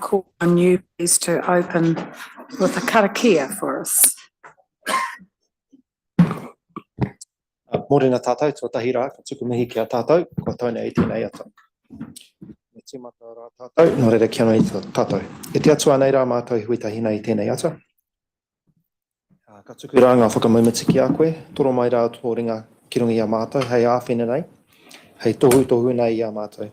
call on you, please, to open with a karakia for us. Morena tātou, tō tahi rā, ka tuku mihi ki a tātou, ko tauna i tēnei ata. Me tīmata rā tātou, nō reira kia noi tātou. E te atua nei rā mātou hui tahina i tēnei ata. Ka tuku rā ngā whakamaumiti ki a koe, toro mai rā tō ringa ki rungi a mātou, hei āwhene nei, hei tohu nei i a mātou.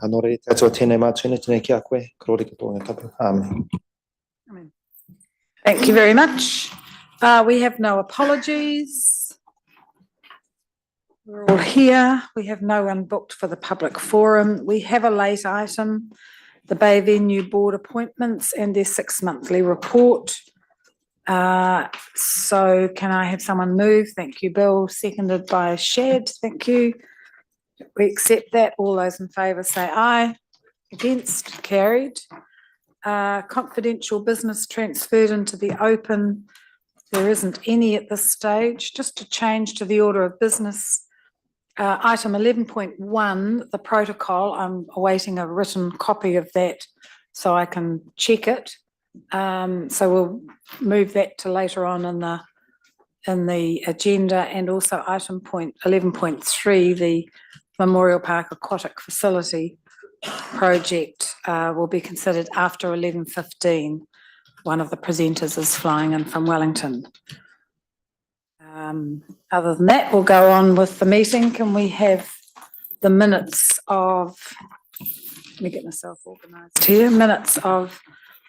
Nō reira te atua tēnei mātou tēnei ki a koe, ka rori ki tōnga tapu. Amen. Amen. Thank you very much. We have no apologies. We're all here. We have no one booked for the public forum. We have a late item, the Bay Venue Board appointments and their 6-monthly report. So can I have someone move? Thank you, Bill. Seconded by Shad. Thank you. We accept that. All those in favour say aye. Against? Carried. Confidential business transferred into the open. There isn't any at this stage. Just to change to the order of business. Item 11.1, the protocol, I'm awaiting a written copy of that so I can check it. So we'll move that to later on in the agenda, and also item 11.3, the Memorial Park Aquatic Facility project will be considered after 11:15. One of the presenters is flying in from Wellington. Other than that, we'll go on with the meeting. Can we have the minutes of, let me get myself organised here, minutes of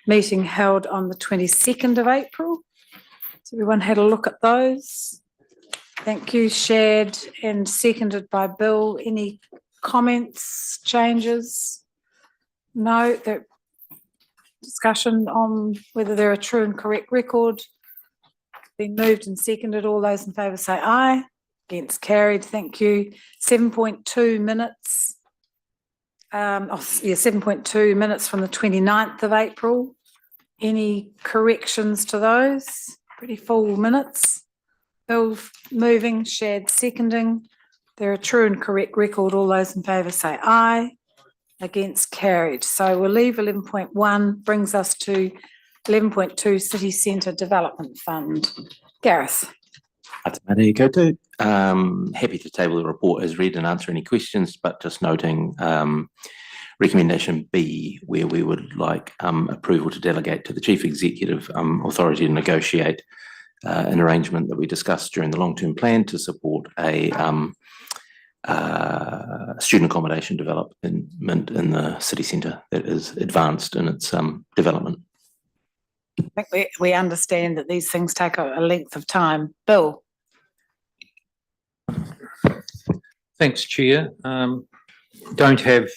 meeting held on the 22nd of April. So everyone had a look at those. Thank you, Shad, and seconded by Bill. Any comments, changes? No, the discussion on whether they're a true and correct record. Been moved and seconded. All those in favour say aye. Against? Carried. Thank you. 7.2 minutes. 7.2 minutes from the 29th of April. Any corrections to those? Pretty full minutes. Bill moving, Shad seconding. They're a true and correct record. All those in favour say aye. Against? Carried. So we'll leave 11.1, brings us to 11.2 City Centre Development Fund. Gareth. Happy to table the report as read and answer any questions, but just noting recommendation B, where we would like approval to delegate to the Chief Executive authority to negotiate an arrangement that we discussed during the long-term plan to support a student accommodation development in the city centre that is advanced in its development. I think we understand that these things take a length of time. Bill. Thanks, Chair. Don't have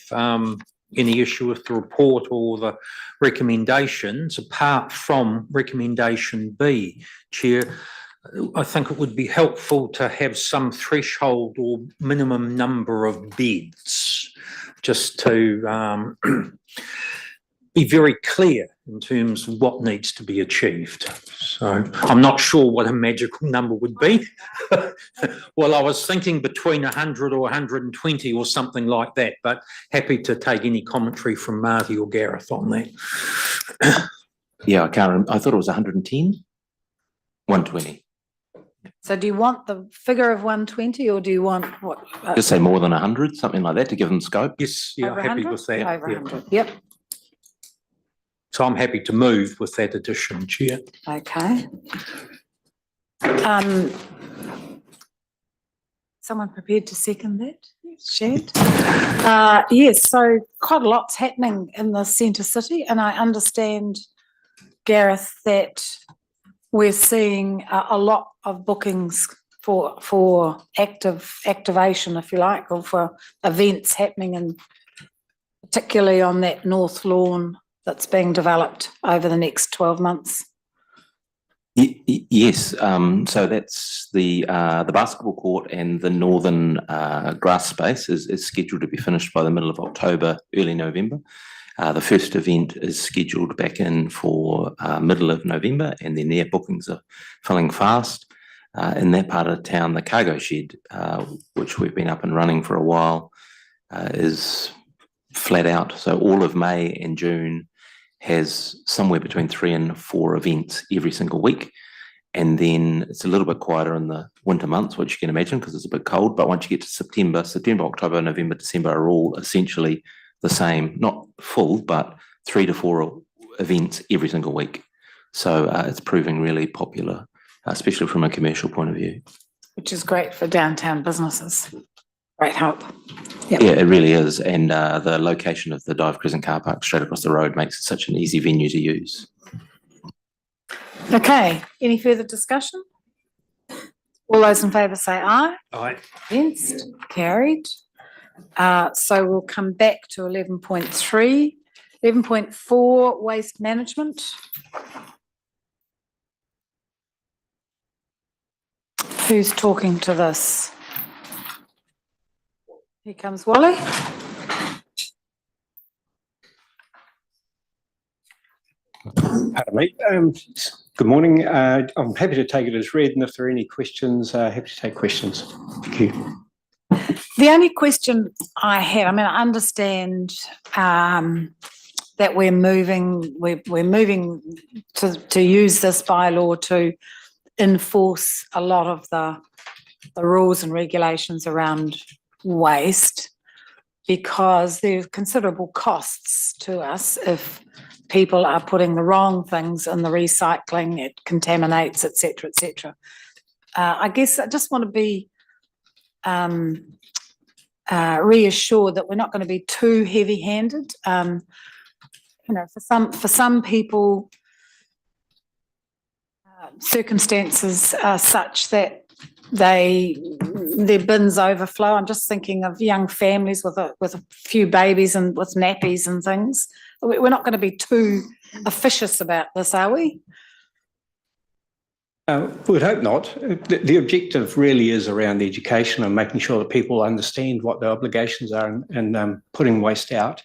any issue with the report or the recommendations, apart from recommendation B, Chair. I think it would be helpful to have some threshold or minimum number of beds, just to be very clear in terms of what needs to be achieved. So I'm not sure what a magical number would be. Well, I was thinking between 100 or 120 or something like that, but happy to take any commentary from Marty or Gareth on that. Yeah, I can't remember. I thought it was 110, 120. So do you want the figure of 120 or do you want what? Just say more than 100, something like that, to give them scope. Yes, yeah, happy with that. Over 100, yep. So I'm happy to move with that addition, Chair. Okay. Someone prepared to second that? Shad? Yes, so quite a lot's happening in the centre city, and I understand, Gareth, that we're seeing a lot of bookings for activation, if you like, or for events happening, and particularly on that North Lawn that's being developed over the next 12 months. Yes, so that's the basketball court and the northern grass space is scheduled to be finished by the middle of October, early November. The first event is scheduled back in for middle of November, and then their bookings are filling fast. In that part of town, the cargo shed, which we've been up and running for a while, is flat out. So all of May and June has somewhere between 3 and 4 events every single week. And then it's a little bit quieter in the winter months, which you can imagine because it's a bit cold. But once you get to September, October, November, December are all essentially the same, not full, but 3 to 4 events every single week. So it's proving really popular, especially from a commercial point of view. Which is great for downtown businesses. Great help. Yep. Yeah, it really is. And the location of the Dive Crescent car park straight across the road makes it such an easy venue to use. Okay, any further discussion? All those in favour say aye. Aye. Against, carried. So we'll come back to 11.3. 11.4, waste management. Who's talking to this? Here comes Wally. Pardon me. Good morning. I'm happy to take it as read, and if there are any questions, happy to take questions. Thank you. The only question I have, I mean, I understand that we're moving to use this bylaw to enforce a lot of the rules and regulations around waste, because there's considerable costs to us if people are putting the wrong things in the recycling, it contaminates, et cetera, et cetera. I guess I just want to be reassured that we're not going to be too heavy-handed. You know, for some people, circumstances are such that their bins overflow. I'm just thinking of young families with a few babies and with nappies and things. We're not going to be too officious about this, are we? We'd hope not. The objective really is around education and making sure that people understand what their obligations are and putting waste out.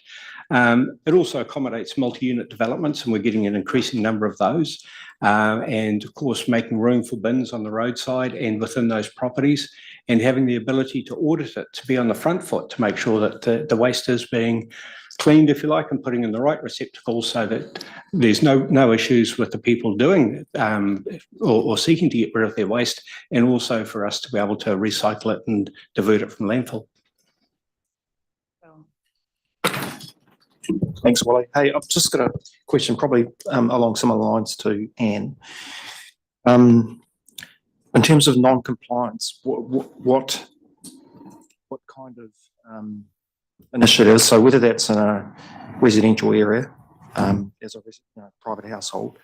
It also accommodates multi-unit developments, and we're getting an increasing number of those. And of course, making room for bins on the roadside and within those properties, and having the ability to audit it, to be on the front foot, to make sure that the waste is being cleaned, if you like, and putting in the right receptacles so that there's no issues with the people doing or seeking to get rid of their waste, and also for us to be able to recycle it and divert it from landfill. Thanks, Wally. Hey, I've just got a question, probably along similar lines to Anne. In terms of non-compliance, what kind of initiatives? So whether that's in a residential area, as a private household,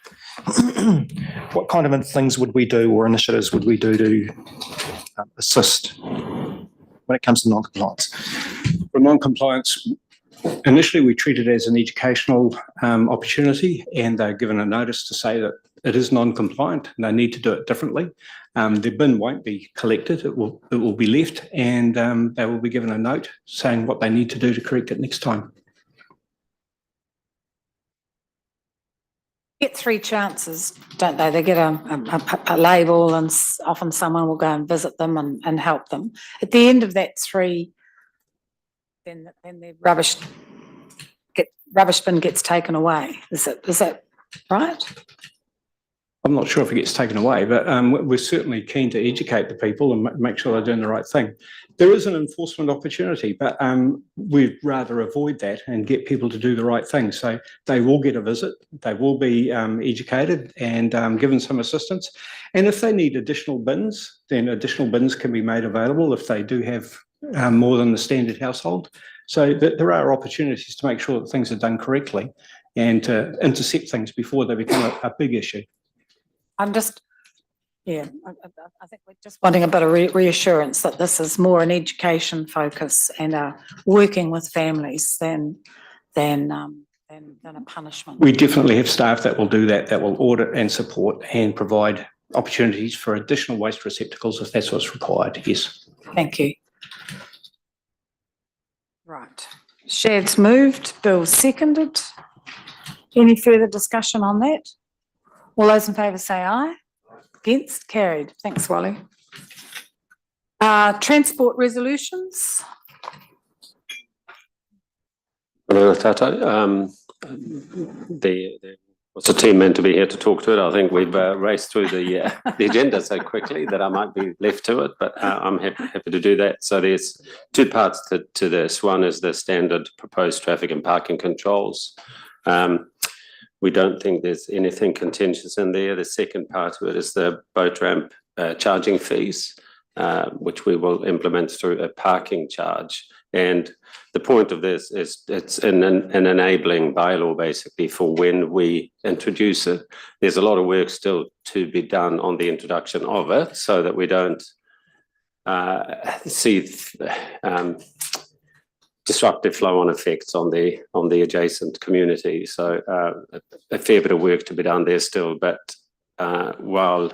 what kind of things would we do, or initiatives would we do to assist when it comes to non-compliance? For non-compliance, initially we treat it as an educational opportunity, and they're given a notice to say that it is non-compliant and they need to do it differently. The bin won't be collected, it will be left, and they will be given a note saying what they need to do to correct it next time. Get 3 chances, don't they? They get a label, and often someone will go and visit them and help them. At the end of that 3, then the rubbish bin gets taken away. Is that right? I'm not sure if it gets taken away, but we're certainly keen to educate the people and make sure they're doing the right thing. There is an enforcement opportunity, but we'd rather avoid that and get people to do the right thing. So they will get a visit, they will be educated and given some assistance. And if they need additional bins, then additional bins can be made available if they do have more than the standard household. So there are opportunities to make sure that things are done correctly and to intercept things before they become a big issue. I'm just, I think we're just wanting a bit of reassurance that this is more an education focus and working with families than a punishment. We definitely have staff that will do that will audit and support and provide opportunities for additional waste receptacles if that's what's required, yes. Thank you. Right. Shad's moved, Bill seconded. Any further discussion on that? All those in favour say aye. Against, carried. Thanks, Wally. Transport resolutions. Hello, Tato. there was a team meant to be here to talk to it. I think we've raced through the agenda so quickly that I might be left to it, but I'm happy to do that. So there's two parts to this. One is the standard proposed traffic and parking controls. We don't think there's anything contentious in there. The second part of it is the boat ramp charging fees, which we will implement through a parking charge. And the point of this is it's an enabling bylaw basically for when we introduce it. There's a lot of work still to be done on the introduction of it so that we don't see disruptive flow-on effects on the adjacent community. So a fair bit of work to be done there still, but while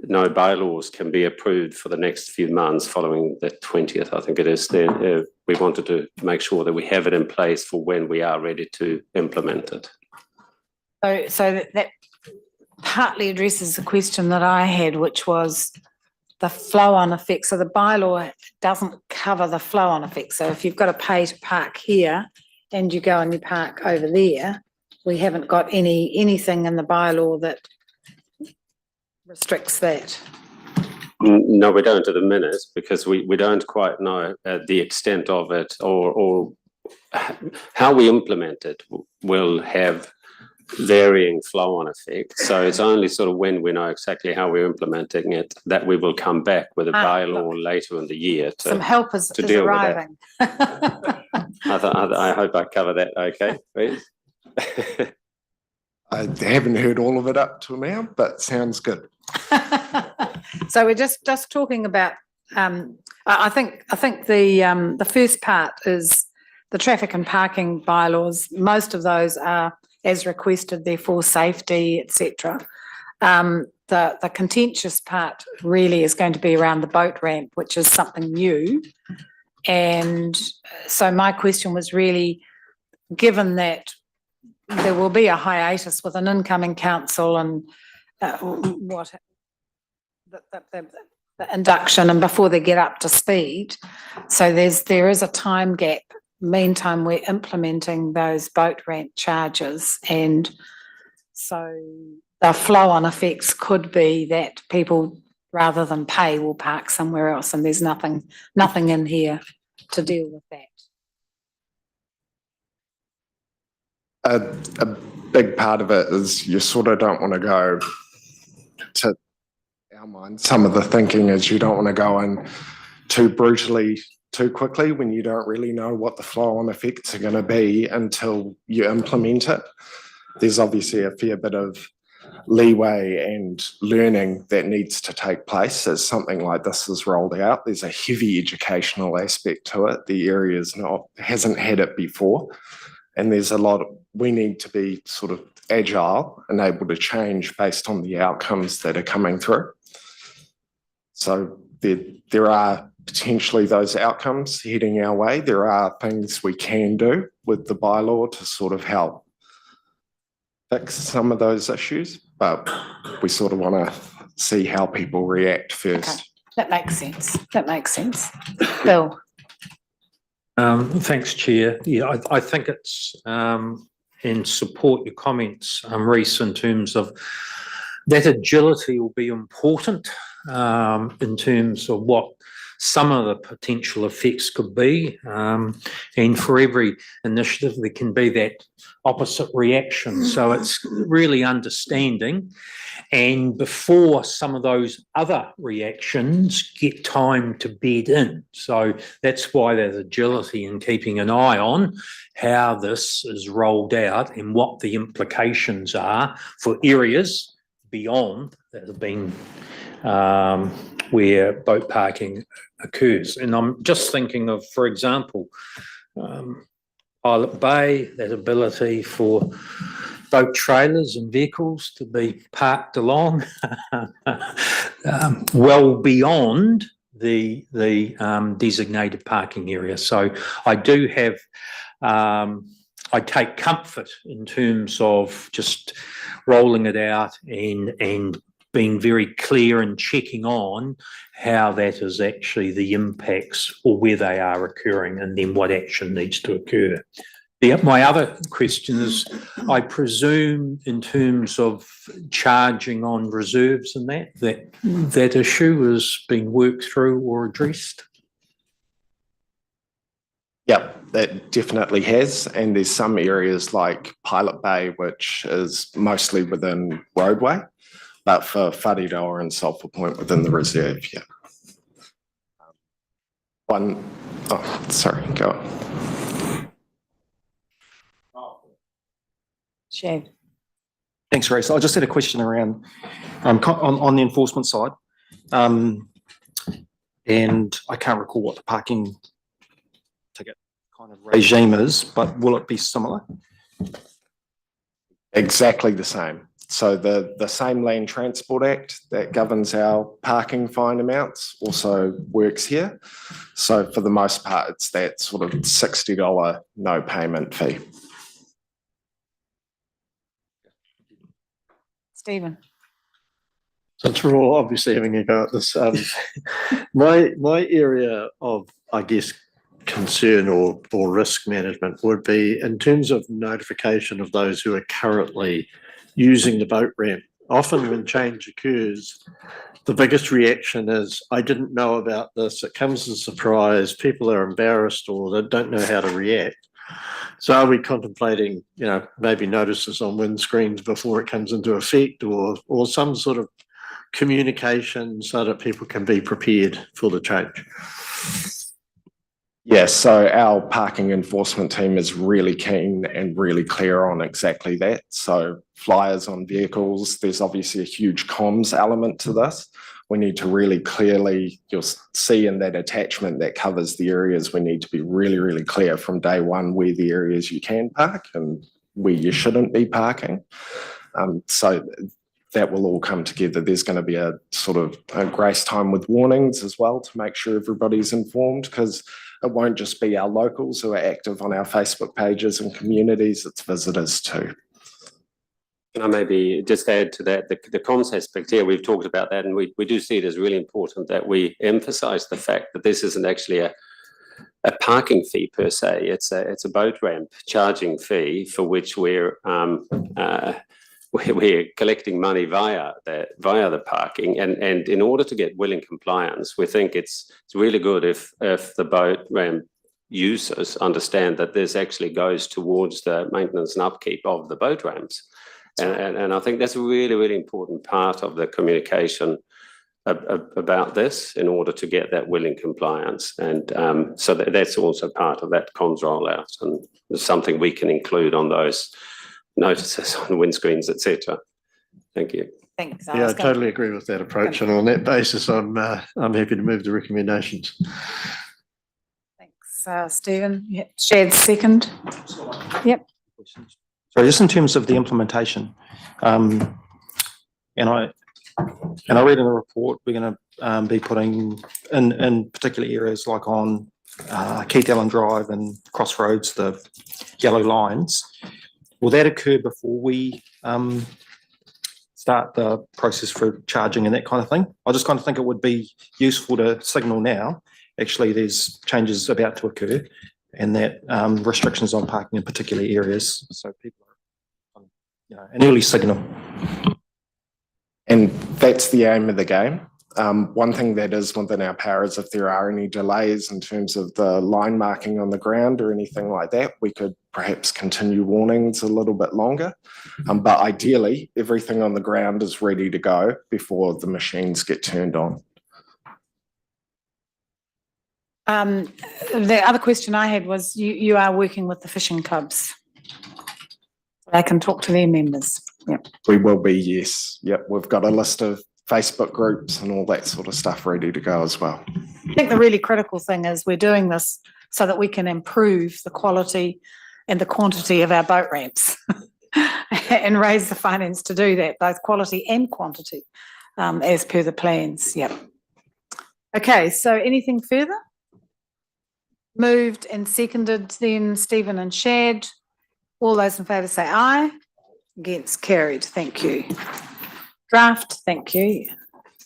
no bylaws can be approved for the next few months following the 20th, I think it is, then we wanted to make sure that we have it in place for when we are ready to implement it. So that partly addresses the question that I had, which was the flow-on effect. So the bylaw doesn't cover the flow-on effect. So if you've got to pay to park here and you go and you park over there, we haven't got anything in the bylaw that restricts that. No, we don't at the minute because we don't quite know the extent of it or how we implement it will have varying flow-on effects. So it's only sort of when we know exactly how we're implementing it that we will come back with a bylaw later in the year to some help is deal arriving. with that. I hope I cover that okay, please. I haven't heard all of it up to now, but sounds good. So we're just talking about. I think the first part is the traffic and parking bylaws. Most of those are as requested, therefore safety, etc. The contentious part really is going to be around the boat ramp, which is something new. And so my question was really, given that there will be a hiatus with an incoming council and the induction and before they get up to speed. So there is a time gap. Meantime, we're implementing those boat ramp charges, and so the flow-on effects could be that people, rather than pay, will park somewhere else, and there's nothing in here to deal with that. A big part of it is you sort of don't want to go to our mind. Some of the thinking is you don't want to go in too brutally too quickly when you don't really know what the flow-on effects are going to be until you implement it. There's obviously a fair bit of leeway and learning that needs to take place as something like this is rolled out. There's a heavy educational aspect to it. The area hasn't had it before, and there's a lot we need to be sort of agile and able to change based on the outcomes that are coming through. So there are potentially those outcomes heading our way. There are things we can do with the bylaw to sort of help fix some of those issues, but we sort of want to see how people react first. Okay. That makes sense. Bill. Thanks, Chair. Yeah, I think it's and support your comments, Rhys, in terms of that agility will be important in terms of what some of the potential effects could be. And for every initiative, there can be that opposite reaction. So it's really understanding. And before some of those other reactions get time to bed in. So that's why there's agility in keeping an eye on how this is rolled out and what the implications are for areas beyond that have been where boat parking occurs. And I'm just thinking of, for example, Pilot Bay, that ability for boat trailers and vehicles to be parked along well beyond the designated parking area. So I do have, I take comfort in terms of just rolling it out and being very clear and checking on how that is actually the impacts or where they are occurring and then what action needs to occur. My other question is, I presume in terms of charging on reserves and that issue has been worked through or addressed? Yep, that definitely has. And there's some areas like Pilot Bay, which is mostly within roadway, but for Whareroa and Sulphur Point within the reserve, yeah. Sorry, go on. Shad. Thanks, Reece. I just had a question around on the enforcement side. And I can't recall what the parking ticket kind of regime is, but will it be similar? Exactly the same. So the same Land Transport Act that governs our parking fine amounts also works here. So for the most part, it's that sort of $60 no payment fee. Stephen. Since we're all obviously having a go at this, my area of, I guess, concern or risk management would be in terms of notification of those who are currently using the boat ramp. Often when change occurs, the biggest reaction is, I didn't know about this. It comes as a surprise. People are embarrassed or they don't know how to react. So are we contemplating, maybe notices on windscreens before it comes into effect or some sort of communication so that people can be prepared for the change? Yes, so our parking enforcement team is really keen and really clear on exactly that. So flyers on vehicles, there's obviously a huge comms element to this. We need to really clearly, you'll see in that attachment that covers the areas, we need to be really, really clear from day one where the areas you can park and where you shouldn't be parking. So that will all come together. There's going to be a sort of a grace time with warnings as well to make sure everybody's informed, because it won't just be our locals who are active on our Facebook pages and communities, it's visitors too. Can I maybe just add to that, the comms aspect here, we've talked about that, and we do see it as really important that we emphasise the fact that this isn't actually a parking fee per se. It's a boat ramp charging fee for which we're collecting money via the parking, and in order to get willing compliance, we think it's really good if the boat ramp users understand that this actually goes towards the maintenance and upkeep of the boat ramps. And I think that's a really, really important part of the communication about this in order to get that willing compliance. And so that's also part of that comms rollout, and it's something we can include on those notices on windscreens, etc. Thank you. Thanks. Yeah, I totally agree with that approach. And on that basis, I'm happy to move the recommendations. Thanks, Stephen. Yeah. Shad, second. Yep. So just in terms of the implementation, and I read in the report, we're going to be putting in particular areas like on Keith Allen Drive and Crossroads, the yellow lines. Will that occur before we start the process for charging and that kind of thing? I just kind of think it would be useful to signal now, actually there's changes about to occur and that restrictions on parking in particular areas, so people are, an early signal. And that's the aim of the game. One thing that is within our power is if there are any delays in terms of the line marking on the ground or anything like that, we could perhaps continue warnings a little bit longer. But ideally, everything on the ground is ready to go before the machines get turned on. The other question I had was you are working with the fishing clubs. They can talk to their members. Yep. We will be, yes. Yep, we've got a list of Facebook groups and all that sort of stuff ready to go as well. I think the really critical thing is we're doing this so that we can improve the quality and the quantity of our boat ramps and raise the finance to do that, both quality and quantity, as per the plans. Yep. Okay, so anything further? Moved and seconded then, Stephen and Shad. All those in favour say aye. Against, carried. Thank you. Draft, thank you.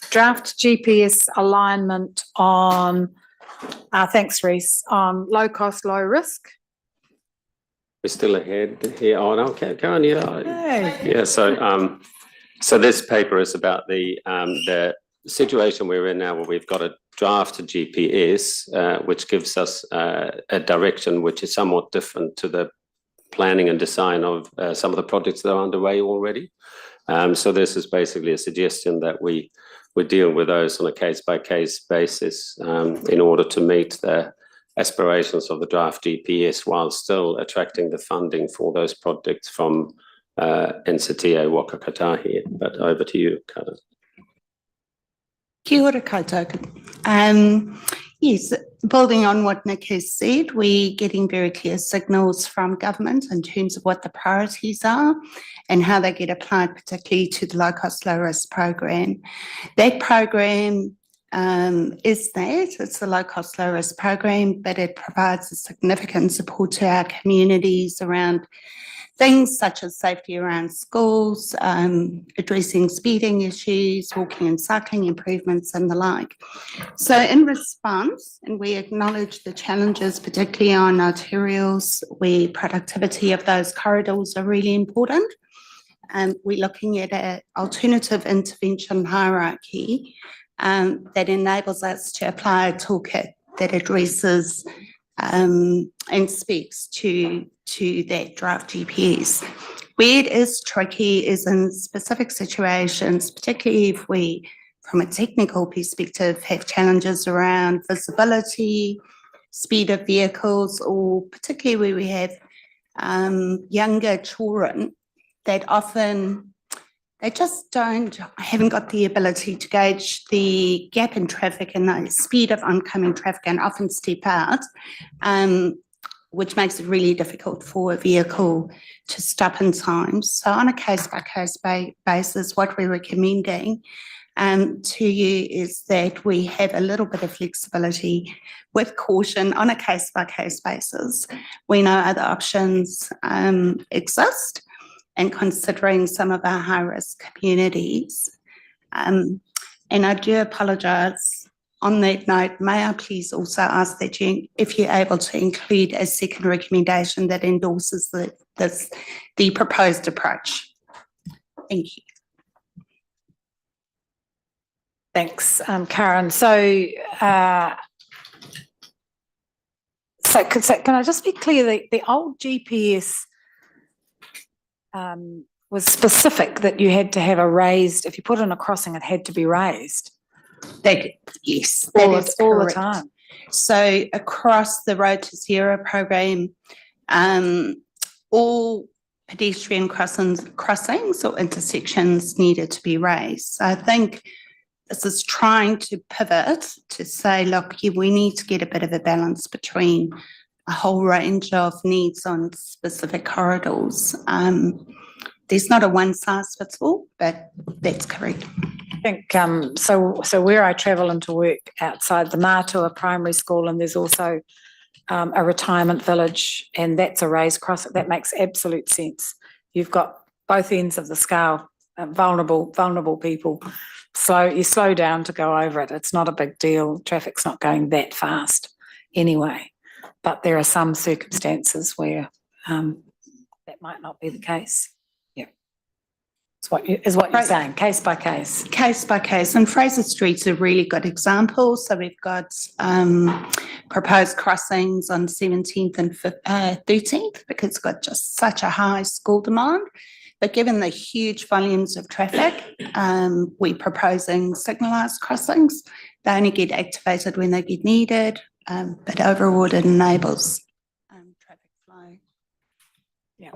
Draft GPS alignment on, thanks Reece, on low cost, low risk. We're still ahead here. Oh, no, Karen, yeah. Hey. Yeah, so this paper is about the situation we're in now, where we've got a draft GPS, which gives us a direction which is somewhat different to the planning and design of some of the projects that are underway already. So this is basically a suggestion that we deal with those on a case-by-case basis in order to meet the aspirations of the draft GPS while still attracting the funding for those projects from NCTA Waka Kotahi. But over to you, Karen. Kia ora koutou. Yes, building on what Nick has said, we're getting very clear signals from government in terms of what the priorities are and how they get applied, particularly to the low cost, low risk program. That program it's the low cost, low risk program, but it provides a significant support to our communities around things such as safety around schools, addressing speeding issues, walking and cycling improvements and the like. So in response, and we acknowledge the challenges, particularly on arterials, where productivity of those corridors are really important. We're looking at an alternative intervention hierarchy that enables us to apply a toolkit that addresses and speaks to that draft GPS. Where it is tricky is in specific situations, particularly if we, from a technical perspective, have challenges around visibility, speed of vehicles, or particularly where we have younger children that often they just haven't got the ability to gauge the gap in traffic and the speed of oncoming traffic and often step out, which makes it really difficult for a vehicle to stop in time. So on a case-by-case basis, what we're recommending to you is that we have a little bit of flexibility with caution on a case-by-case basis. We know other options exist, and considering some of our high-risk communities. And I do apologise. On that note, may I please also ask that if you're able to include a second recommendation that endorses the proposed approach. Thank you. Thanks, Karen. So can I just be clear that the old GPS was specific that you had to have a raised, if you put in a crossing, it had to be raised? Yes, all that is the correct. time. So across the Road to Zero program, all pedestrian crossings or intersections needed to be raised. So I think this is trying to pivot to say, look, we need to get a bit of a balance between a whole range of needs on specific corridors. There's not a one size fits all, but that's correct. I think so where I travel into work outside the Mātua primary school, and there's also a retirement village, and that's a raised crossing. That makes absolute sense. You've got both ends of the scale, vulnerable people. So you slow down to go over it. It's not a big deal. Traffic's not going that fast anyway. But there are some circumstances where that might not be the case. Yeah, is what you're saying, case by case. Case by case, and Fraser Street's a really good example. So we've got proposed crossings on 17th and 13th because it's got just such a high school demand. But given the huge volumes of traffic, we're proposing signalised crossings. They only get activated when they get needed. But overall it enables traffic flow. Yeah.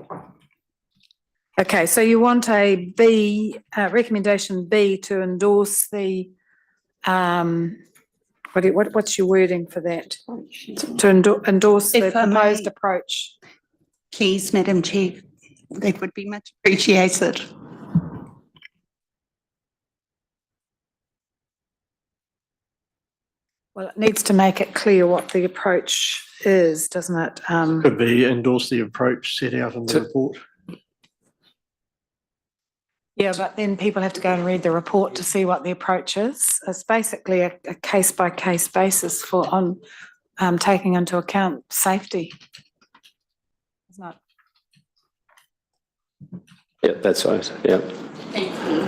Okay, so you want a B, recommendation B to endorse the, what's your wording for that? To endorse the proposed approach. Please, Madam Chair, that would be much appreciated. Well, it needs to make it clear what the approach is, doesn't it? Could be endorse the approach set out in the report. Yeah, but then people have to go and read the report to see what the approach is. It's basically a case-by-case basis for taking into account safety. Isn't it? Yeah, that's right, yeah. Thank you.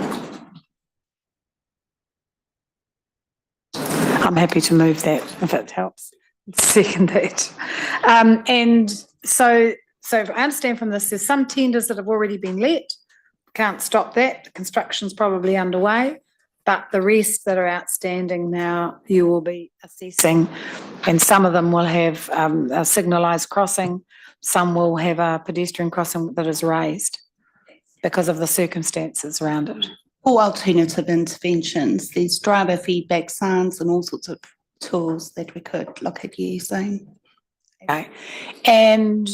I'm happy to move that if it helps. Second that. And so if I understand from this, there's some tenders that have already been let. Can't stop that. The construction's probably underway, but the rest that are outstanding now, you will be assessing, and some of them will have a signalised crossing. Some will have a pedestrian crossing that is raised because of the circumstances around it. Or alternative interventions. There's driver feedback signs and all sorts of tools that we could look at using. Okay. And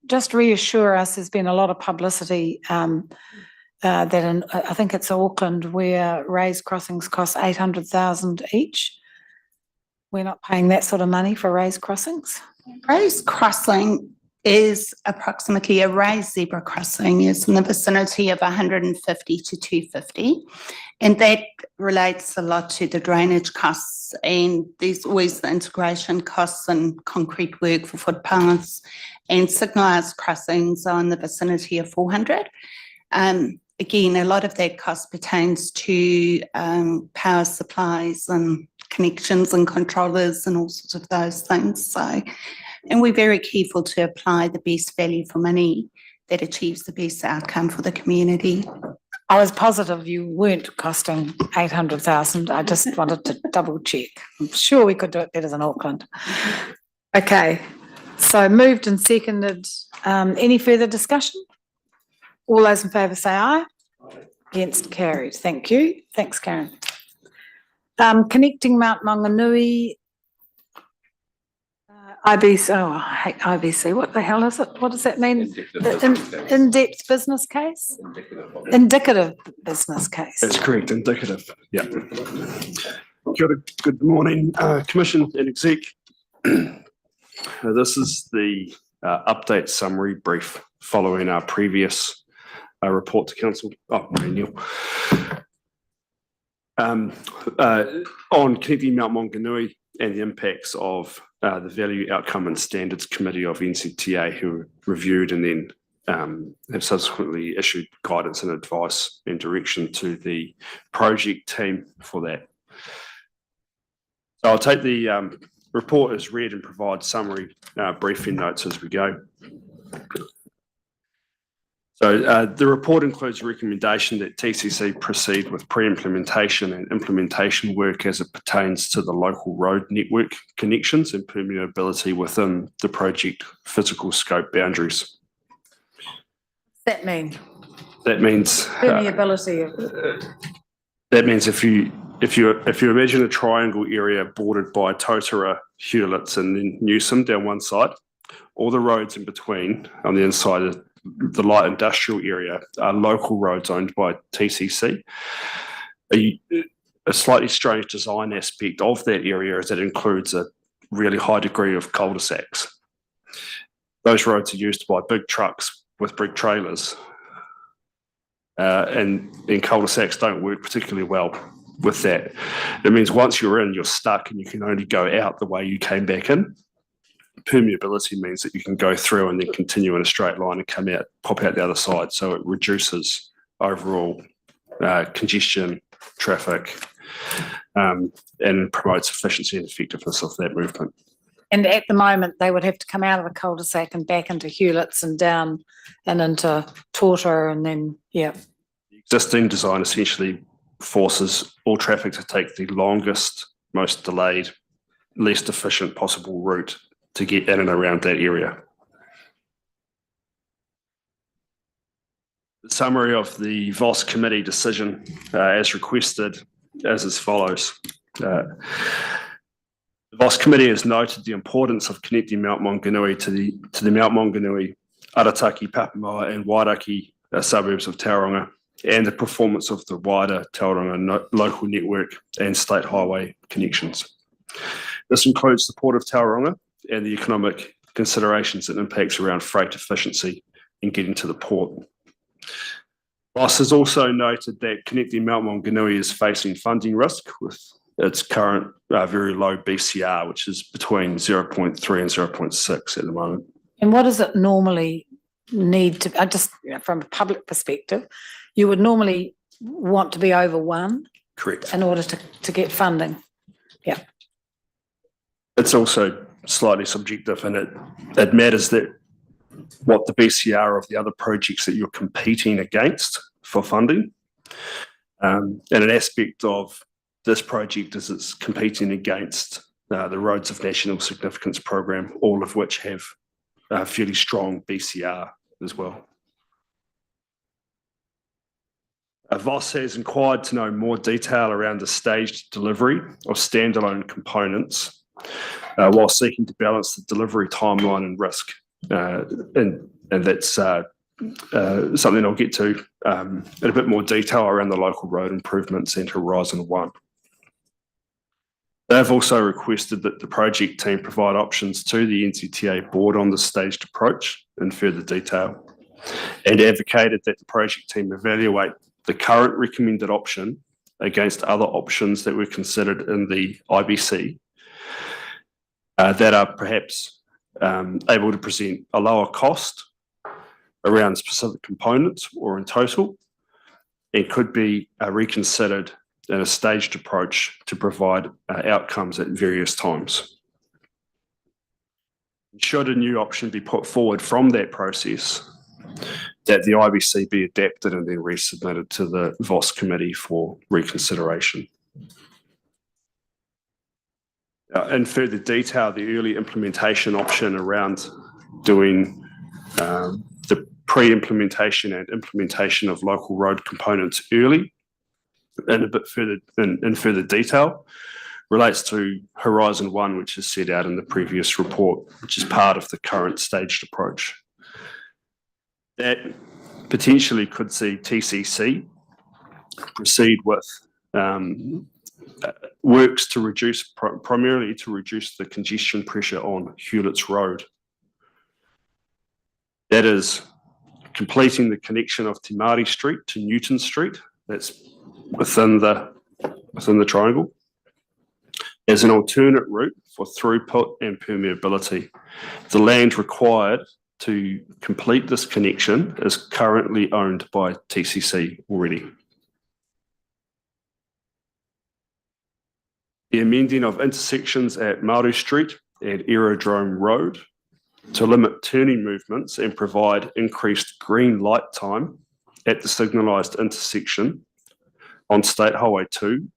just reassure us, there's been a lot of publicity that in, I think it's Auckland, where raised crossings cost 800,000 each. We're not paying that sort of money for raised crossings. Raised crossing is approximately a raised zebra crossing is in the vicinity of 150 to 250. And that relates a lot to the drainage costs, and there's always the integration costs and concrete work for footpaths, and signalised crossings are in the vicinity of 400. Again, a lot of that cost pertains to power supplies and connections and controllers and all sorts of those things. So, and we're very careful to apply the best value for money that achieves the best outcome for the community. I was positive you weren't costing 800,000. I just wanted to double check. I'm sure we could do it better than Auckland. Okay, so moved and seconded. Any further discussion? All those in favour say aye. Against, carried. Thank you. Thanks, Karen. Connecting Mount Maunganui, IBC, oh, I hate IBC. What the hell is it? What does that mean? In-depth business case? Indicative business case. That's correct, indicative, yeah. Good morning, Commission and Exec. This is the update summary brief following our previous report to Council. Oh, Neil. On connecting Mount Maunganui and the impacts of the Value, Outcome and Standards Committee of NCTA, who reviewed and then have subsequently issued guidance and advice and direction to the project team for that. So I'll take the report as read and provide summary briefing notes as we go. So the report includes a recommendation that TCC proceed with pre-implementation and implementation work as it pertains to the local road network connections and permeability within the project physical scope boundaries. What's that mean? That means Permeability. that means if you imagine a triangle area bordered by Totara, Hewletts, and then Newsom down one side, all the roads in between on the inside of the light industrial area are local roads owned by TCC. A slightly strange design aspect of that area is that it includes a really high degree of cul-de-sacs. Those roads are used by big trucks with big trailers, and cul-de-sacs don't work particularly well with that. It means once you're in, you're stuck and you can only go out the way you came back in. Permeability means that you can go through and then continue in a straight line and come out, pop out the other side. So it reduces overall congestion, traffic, and promotes efficiency and effectiveness of that movement. And at the moment, they would have to come out of the cul-de-sac and back into Hewletts and down and into Torta and then, yeah. The existing design essentially forces all traffic to take the longest, most delayed, least efficient possible route to get in and around that area. The summary of the VOS committee decision as requested as as follows. The VOS committee has noted the importance of connecting Mount Maunganui to the Mount Maunganui, Arataki, Papamoa and Wairaki suburbs of Tauranga, and the performance of the wider Tauranga local network and state highway connections. This includes the Port of Tauranga and the economic considerations and impacts around freight efficiency in getting to the port. VOS has also noted that connecting Mount Maunganui is facing funding risk with its current very low BCR, which is between 0.3 and 0.6 at the moment. And what is it normally need to, I just, from a public perspective, you would normally want to be over one Correct. in order to get funding. It's also slightly subjective, and it matters that what the BCR of the other projects that you're competing against for funding. And an aspect of this project is it's competing against the Roads of National Significance program, all of which have fairly strong BCR as well. VOS has inquired to know more detail around the staged delivery of standalone components while seeking to balance the delivery timeline and risk. And that's something I'll get to in a bit more detail around the local road improvements and Horizon 1. They've also requested that the project team provide options to the NCTA board on the staged approach in further detail, and advocated that the project team evaluate the current recommended option against other options that were considered in the IBC that are perhaps able to present a lower cost around specific components or in total, and could be reconsidered in a staged approach to provide outcomes at various times. Should a new option be put forward from that process, that the IBC be adapted and then resubmitted to the VOS committee for reconsideration. In further detail, the early implementation option around doing the pre-implementation and implementation of local road components early in a bit further in further detail relates to Horizon 1, which is set out in the previous report, which is part of the current staged approach. That potentially could see TCC proceed with works to reduce, primarily to reduce the congestion pressure on Hewlett's Road. That is completing the connection of Te Māori Street to Newton Street, that's within the triangle, as an alternate route for throughput and permeability. The land required to complete this connection is currently owned by TCC already. The amending of intersections at Maru Street and Aerodrome Road to limit turning movements and provide increased green light time at the signalised intersection on State Highway 2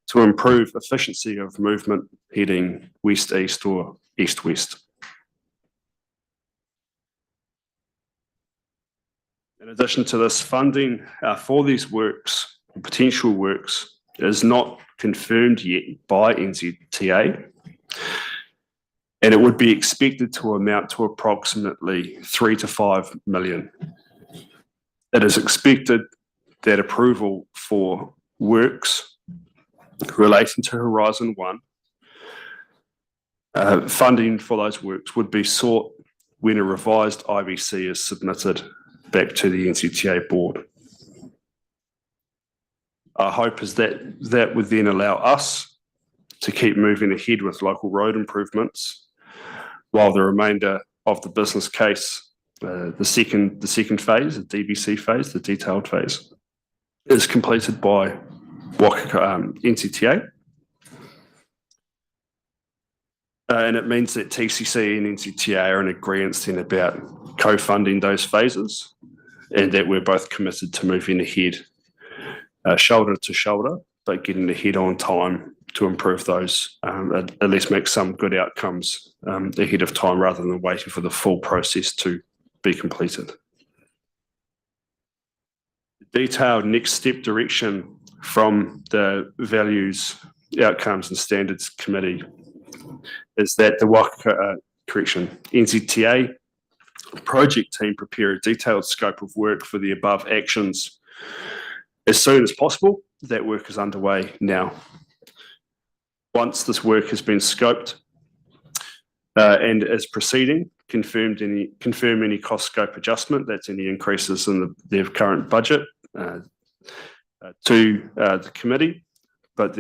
to improve efficiency of movement heading west-east or east-west. In addition to this, funding for these works, potential works, is not confirmed yet by NZTA, and it would be expected to amount to approximately 3 to 5 million. It is expected that approval for works relating to Horizon 1, funding for those works would be sought when a revised IBC is submitted back to the NCTA board. Our hope is that that would then allow us to keep moving ahead with local road improvements, while the remainder of the business case, the second phase, the DBC phase, the detailed phase, is completed by NCTA. And it means that TCC and NCTA are in agreement then about co-funding those phases, and that we're both committed to moving ahead shoulder to shoulder, but getting ahead on time to improve those, at least make some good outcomes ahead of time rather than waiting for the full process to be completed. The detailed next step direction from the Values, Outcomes and Standards Committee is that the NZTA project team prepare a detailed scope of work for the above actions as soon as possible. That work is underway now. Once this work has been scoped and is proceeding, confirm any cost scope adjustment, that's any increases in their current budget, to the committee, but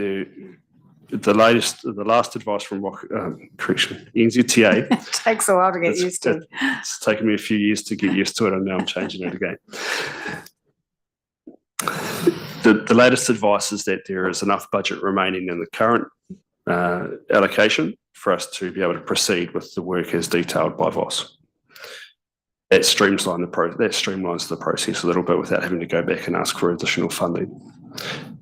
the last advice from NZTA. Takes a while to get It's- used to. It's taken me a few years to get used to it, and now I'm changing it again. The latest advice is that there is enough budget remaining in the current allocation for us to be able to proceed with the work as detailed by VOS. That streamlines the process a little bit without having to go back and ask for additional funding.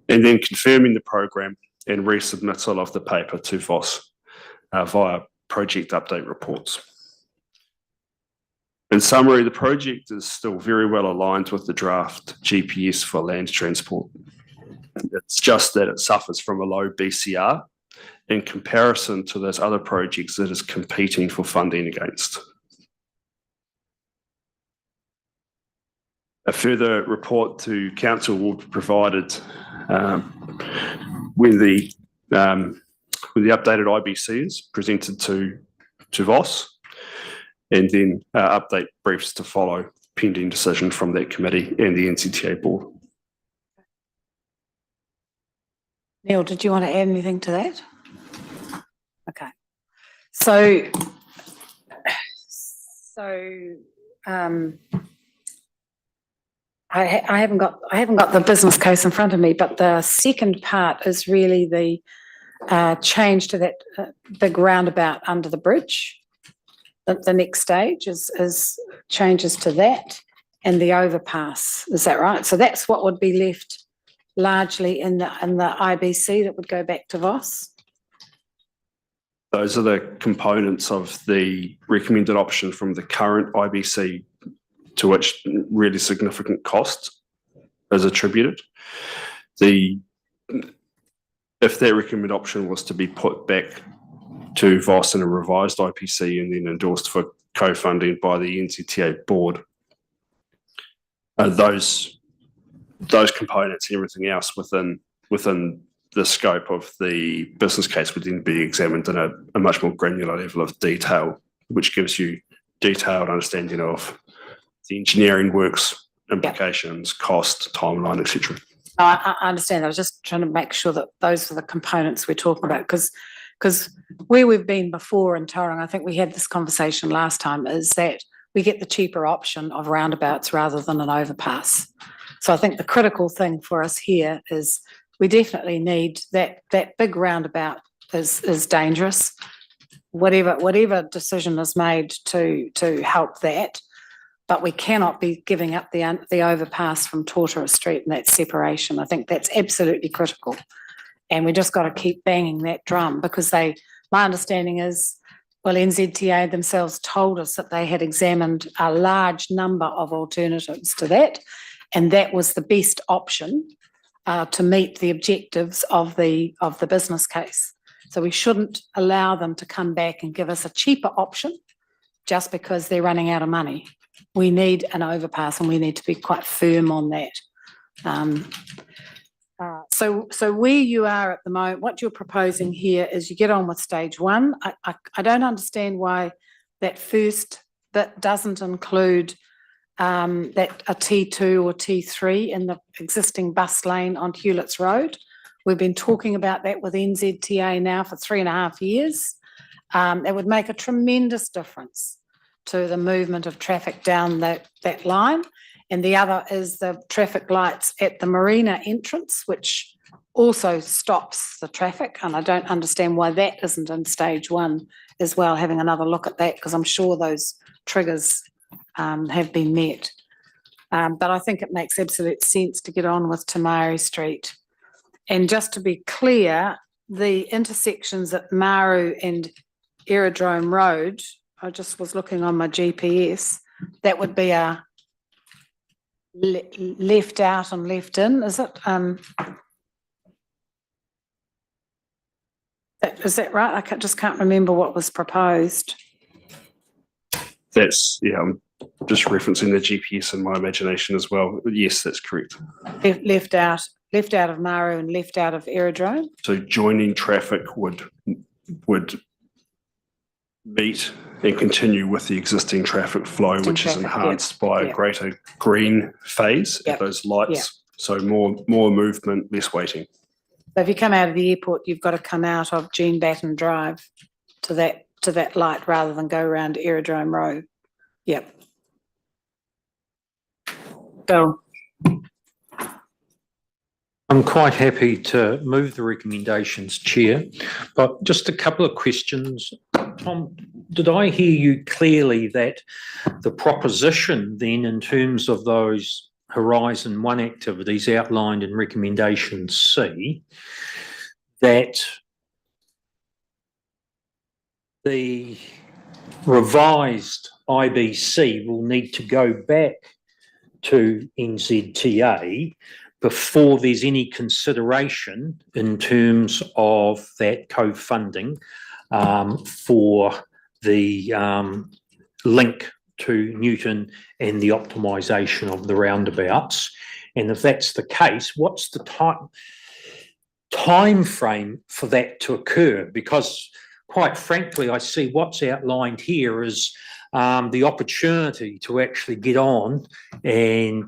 And then confirming the program and resubmittal of the paper to VOS via project update reports. In summary, the project is still very well aligned with the draft GPS for land transport. It's just that it suffers from a low BCR in comparison to those other projects that it's competing for funding against. A further report to council will be provided when the updated IBC is presented to VOS, and then update briefs to follow pending decision from that committee and the NZTA board. Neil, did you want to add anything to that? Okay. So I haven't got the business case in front of me, but the second part is really the change to that big roundabout under the bridge. The next stage is changes to that and the overpass. Is that right? So that's what would be left largely in the IBC that would go back to VOS. Those are the components of the recommended option from the current IBC to which really significant cost is attributed. If that recommended option was to be put back to VOS in a revised IPC and then endorsed for co-funding by the NZTA board, those components and everything else within the scope of the business case would then be examined in a much more granular level of detail, which gives you detailed understanding of the engineering works, implications, cost, timeline, etc. I understand. I was just trying to make sure that those are the components we're talking about, because where we've been before in Tauranga, I think we had this conversation last time, is that we get the cheaper option of roundabouts rather than an overpass. So I think the critical thing for us here is we definitely need that big roundabout is dangerous. Whatever decision is made to help that, but we cannot be giving up the overpass from Tortoise Street and that separation. I think that's absolutely critical. And we just got to keep banging that drum, because my understanding is, well, NZTA themselves told us that they had examined a large number of alternatives to that, and that was the best option to meet the objectives of the business case. So we shouldn't allow them to come back and give us a cheaper option just because they're running out of money. We need an overpass, and we need to be quite firm on that. So where you are at the moment, what you're proposing here is you get on with stage one. I don't understand why that first bit doesn't include that a T2 or T3 in the existing bus lane on Hewlett's Road. We've been talking about that with NZTA now for 3.5 years. It would make a tremendous difference to the movement of traffic down that line. And the other is the traffic lights at the marina entrance, which also stops the traffic. And I don't understand why that isn't in stage one as well, having another look at that, because I'm sure those triggers have been met. But I think it makes absolute sense to get on with Tamari Street. And just to be clear, the intersections at Maru and Aerodrome Road, I just was looking on my GPS, that would be a left out and left in, is it? Is that right? I just can't remember what was proposed. That's, I'm just referencing the GPS in my imagination as well. Yes, that's correct. Left out of Maru and left out of Aerodrome. So joining traffic would meet and continue with the existing traffic flow, which is enhanced by a greater green phase at those lights. So more movement, less waiting. So if you come out of the airport, you've got to come out of Jean Batten Drive to that light rather than go around Aerodrome Road. Yep. Bill. I'm quite happy to move the recommendations, Chair, but just a couple of questions. Tom, did I hear you clearly that the proposition then in terms of those Horizon 1 activities outlined in recommendation C, that the revised IBC will need to go back to NZTA before there's any consideration in terms of that co-funding for the link to Newton and the optimisation of the roundabouts? And if that's the case, what's the time frame for that to occur? Because quite frankly, I see what's outlined here is the opportunity to actually get on and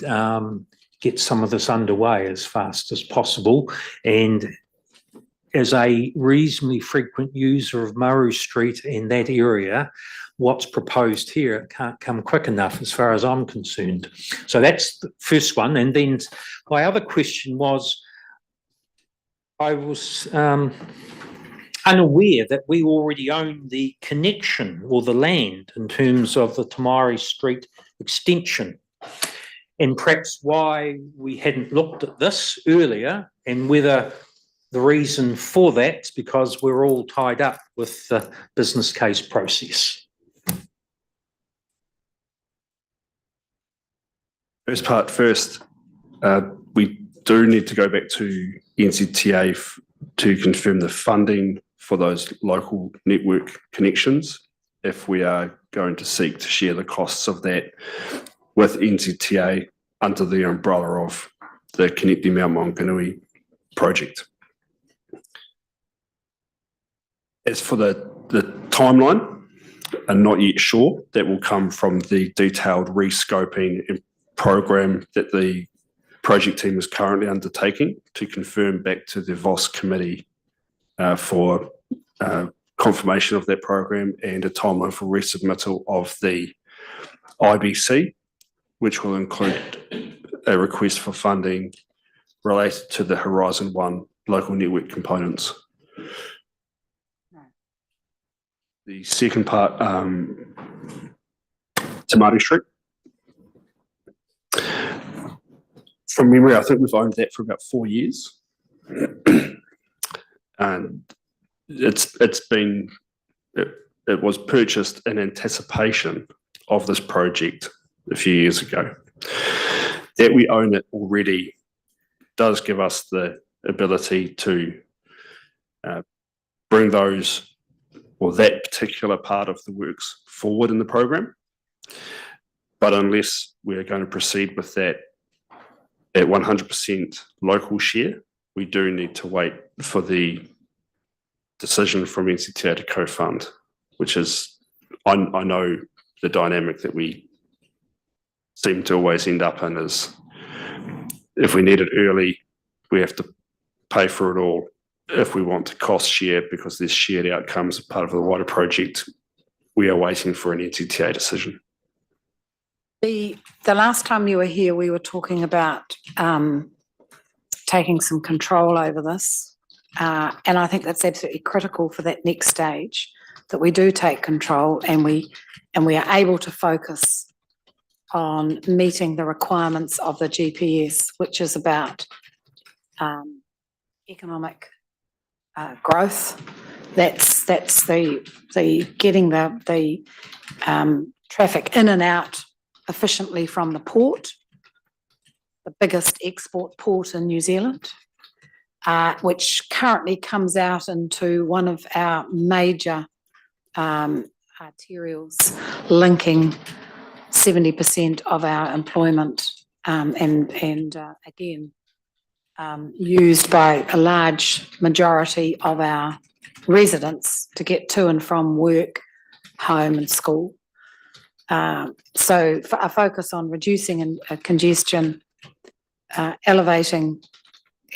get some of this underway as fast as possible. And as a reasonably frequent user of Maru Street in that area, what's proposed here, it can't come quick enough as far as I'm concerned. So that's the first one. And then my other question was, I was unaware that we already own the connection or the land in terms of the Tamari Street extension, and perhaps why we hadn't looked at this earlier, and whether the reason for that is because we're all tied up with the business case process. First part first, we do need to go back to NZTA to confirm the funding for those local network connections if we are going to seek to share the costs of that with NZTA under the umbrella of the Connecting Mount Maunganui project. As for the timeline, I'm not yet sure. That will come from the detailed rescoping and program that the project team is currently undertaking to confirm back to the VOS committee for confirmation of that program and a timeline for resubmittal of the IBC, which will include a request for funding related to the Horizon 1 local network components. The second part, Tamari Street. From memory, I think we've owned that for about 4 years. And it was purchased in anticipation of this project a few years ago. That we own it already does give us the ability to bring those or that particular part of the works forward in the program. But unless we're going to proceed with that at 100% local share, we do need to wait for the decision from NCTA to co-fund, which is, I know the dynamic that we seem to always end up in is if we need it early, we have to pay for it all. If we want to cost share because there's shared outcomes as part of the wider project, we are waiting for an NCTA decision. The last time you were here, we were talking about taking some control over this. And I think that's absolutely critical for that next stage, that we do take control and we are able to focus on meeting the requirements of the GPS, which is about economic growth. That's the getting the traffic in and out efficiently from the port, the biggest export port in New Zealand, which currently comes out into one of our major arterials linking 70% of our employment and again, used by a large majority of our residents to get to and from work, home and school. So a focus on reducing congestion, elevating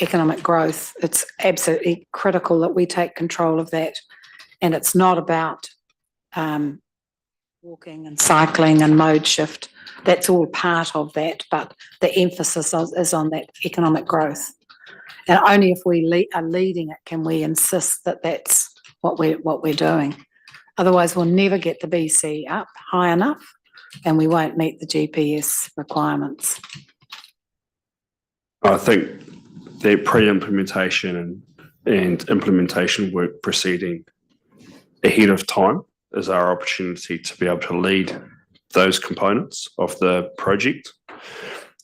economic growth. It's absolutely critical that we take control of that. And it's not about walking and cycling and mode shift. That's all part of that, but the emphasis is on that economic growth. And only if we are leading it can we insist that that's what we're doing. Otherwise, we'll never get the BC up high enough, and we won't meet the GPS requirements. I think the pre-implementation and implementation work proceeding ahead of time is our opportunity to be able to lead those components of the project,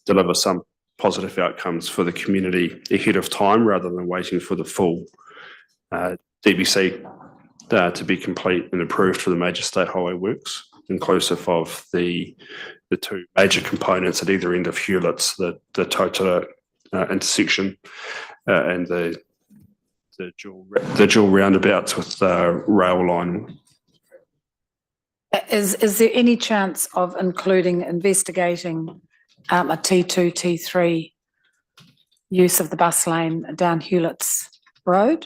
deliver some positive outcomes for the community ahead of time rather than waiting for the full DBC to be complete and approved for the major state highway works, inclusive of the two major components at either end of Hewlett's, the Tauranga intersection and the dual roundabouts with the rail line. Is there any chance of investigating a T2, T3 use of the bus lane down Hewlett's Road?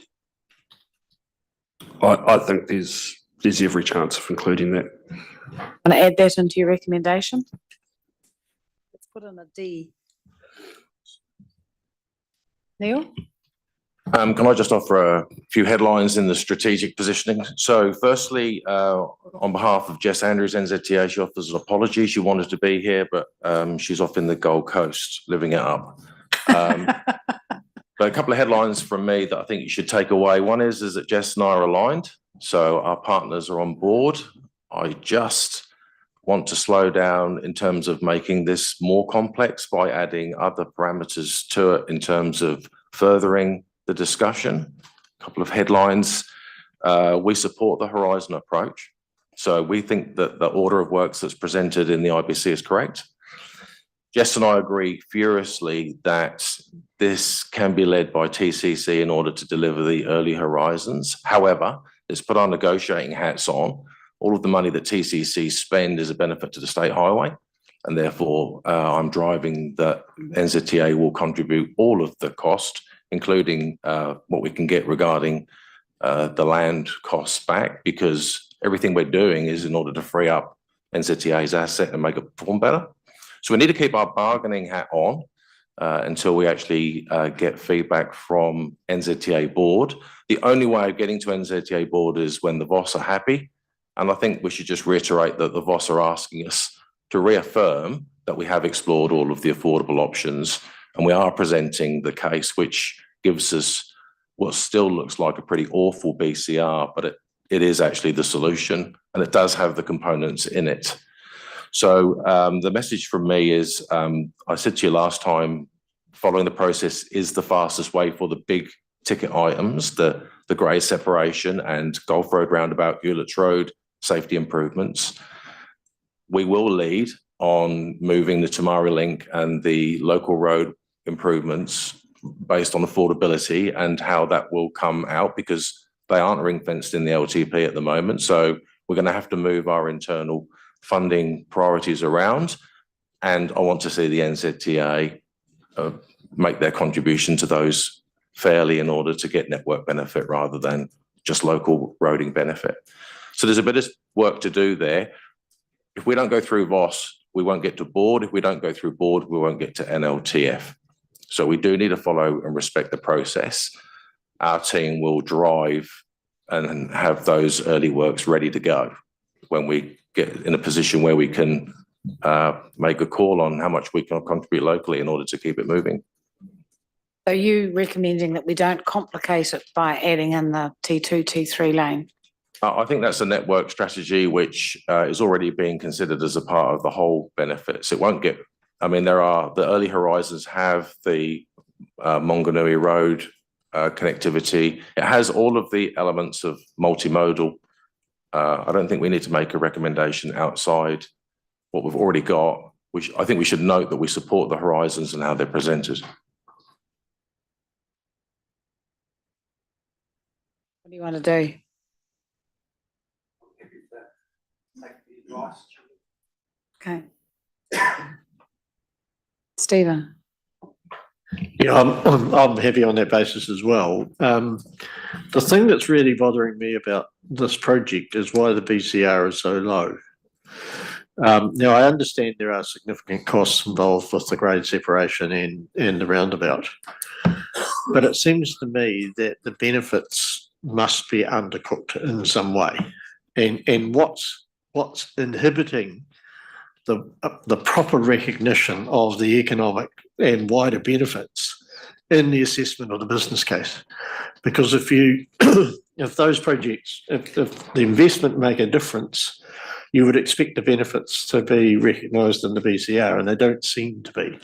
I think there's every chance of including that. Want to add that into your recommendation? Let's put in a D. Neil? Can I just offer a few headlines in the strategic positioning? So firstly, on behalf of Jess Andrews, NZTA, she offers an apology. She wanted to be here, but she's off in the Gold Coast, living it up. But a couple of headlines from me that I think you should take away. One is that Jess and I are aligned, so our partners are on board. I just want to slow down in terms of making this more complex by adding other parameters to it in terms of furthering the discussion. A couple of headlines. We support the Horizon approach. So we think that the order of works that's presented in the IBC is correct. Jess and I agree furiously that this can be led by TCC in order to deliver the early horizons. However, let's put our negotiating hats on. All of the money that TCC spend is a benefit to the state highway, and therefore I'm driving that NZTA will contribute all of the cost, including what we can get regarding the land costs back, because everything we're doing is in order to free up NZTA's asset and make it perform better. So we need to keep our bargaining hat on until we actually get feedback from NZTA board. The only way of getting to NZTA board is when the VOS are happy. And I think we should just reiterate that the VOS are asking us to reaffirm that we have explored all of the affordable options, and we are presenting the case, which gives us what still looks like a pretty awful BCR, but it is actually the solution, and it does have the components in it. So the message from me is, I said to you last time, following the process is the fastest way for the big ticket items, the grey separation and Gulf Road roundabout, Hewlett's Road, safety improvements. We will lead on moving the Tamari link and the local road improvements based on affordability and how that will come out, because they aren't ring fenced in the LTP at the moment. So we're going to have to move our internal funding priorities around. And I want to see the NZTA make their contribution to those fairly in order to get network benefit rather than just local roading benefit. So there's a bit of work to do there. If we don't go through VOS, we won't get to board. If we don't go through board, we won't get to NLTF. So we do need to follow and respect the process. Our team will drive and have those early works ready to go when we get in a position where we can make a call on how much we can contribute locally in order to keep it moving. So you recommending that we don't complicate it by adding in the T2, T3 lane? I think that's a network strategy which is already being considered as a part of the whole benefits. It won't get, I mean, the early horizons have the Monganui Road connectivity. It has all of the elements of multimodal. I don't think we need to make a recommendation outside what we've already got. I think we should note that we support the horizons and how they're presented. What do you want to do? Okay. Stephen. Yeah, I'm heavy on that basis as well. The thing that's really bothering me about this project is why the BCR is so low. Now, I understand there are significant costs involved with the grade separation and the roundabout, but it seems to me that the benefits must be undercooked in some way. And what's inhibiting the proper recognition of the economic and wider benefits in the assessment of the business case? Because if those projects, if the investment make a difference, you would expect the benefits to be recognised in the BCR, and they don't seem to be.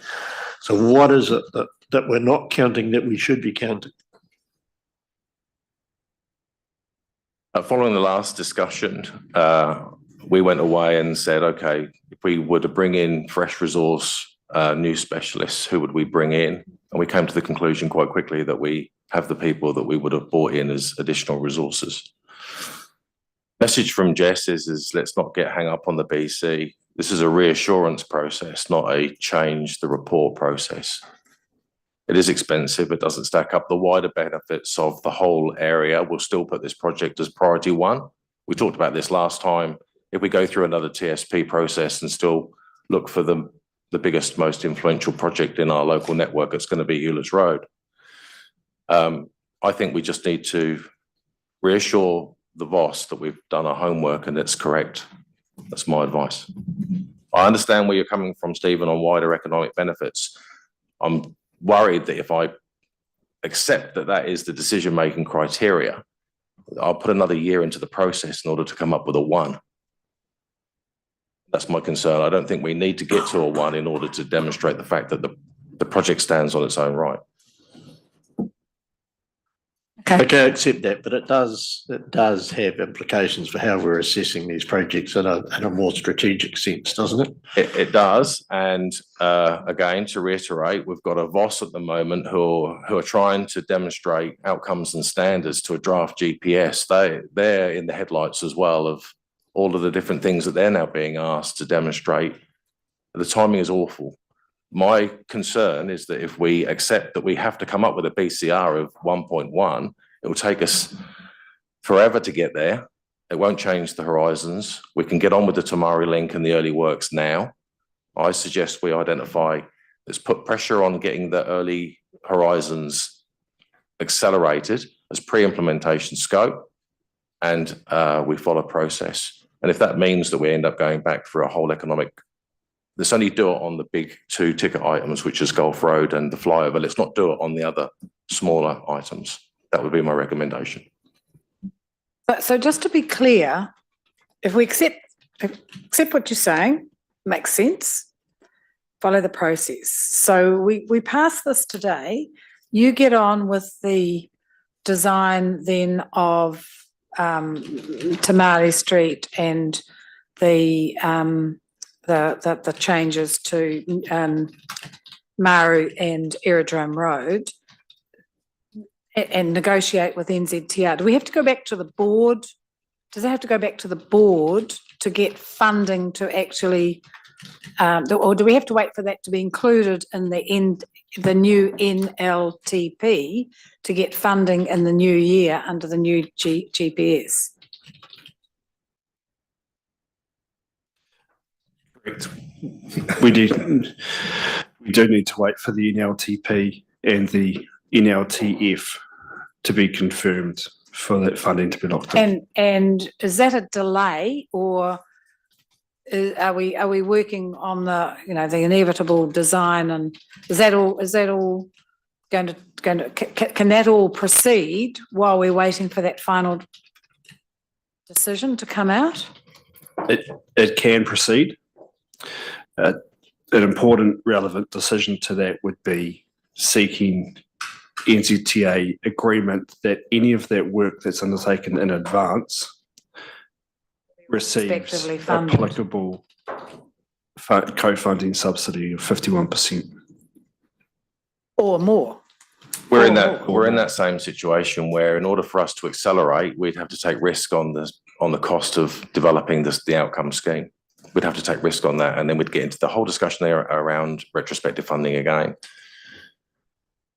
So what is it that we're not counting that we should be counting? Following the last discussion, we went away and said, okay, if we were to bring in fresh resource, new specialists, who would we bring in? And we came to the conclusion quite quickly that we have the people that we would have brought in as additional resources. Message from Jess is let's not get hung up on the BC. This is a reassurance process, not a change the report process. It is expensive. It doesn't stack up. The wider benefits of the whole area will still put this project as priority one. We talked about this last time. If we go through another TSP process and still look for the biggest, most influential project in our local network, it's going to be Hewlett's Road. I think we just need to reassure the VOS that we've done our homework and it's correct. That's my advice. I understand where you're coming from, Stephen, on wider economic benefits. I'm worried that if I accept that that is the decision-making criteria, I'll put another year into the process in order to come up with a 1. That's my concern. I don't think we need to get to a 1 in order to demonstrate the fact that the project stands on its own right. Okay, I accept that, but it does have implications for how we're assessing these projects in a more strategic sense, doesn't it? It does, and again, to reiterate, we've got a VOS at the moment who are trying to demonstrate outcomes and standards to a draft GPS. They're in the headlights as well of all of the different things that they're now being asked to demonstrate. The timing is awful. My concern is that if we accept that we have to come up with a BCR of 1.1, it will take us forever to get there. It won't change the horizons. We can get on with the Tamari link and the early works now. I suggest we identify, let's put pressure on getting the early horizons accelerated as pre-implementation scope, and we follow process. And if that means that we end up going back for a whole economic, let's only do it on the big 2 ticket items, which is Gulf Road and the flyover. Let's not do it on the other smaller items. That would be my recommendation. So just to be clear, if we accept what you're saying, makes sense, follow the process. So we pass this today, you get on with the design then of Tamari Street and the changes to Maru and Aerodrome Road and negotiate with NZTR. Do we have to go back to the board? Does it have to go back to the board to get funding to actually, or do we have to wait for that to be included in the new NLTP to get funding in the new year under the new GPS? Correct. We do need to wait for the NLTP and the NLTF to be confirmed for that funding to be locked in. And is that a delay, or are we working on the inevitable design, and is that all going to can that all proceed while we're waiting for that final decision to come out? It can proceed. An important relevant decision to that would be seeking NZTA agreement that any of that work that's undertaken in advance receives applicable co-funding subsidy of 51%. Or more. We're in that same situation where, in order for us to accelerate, we'd have to take risk on the cost of developing the outcome scheme. We'd have to take risk on that, and then we'd get into the whole discussion there around retrospective funding again.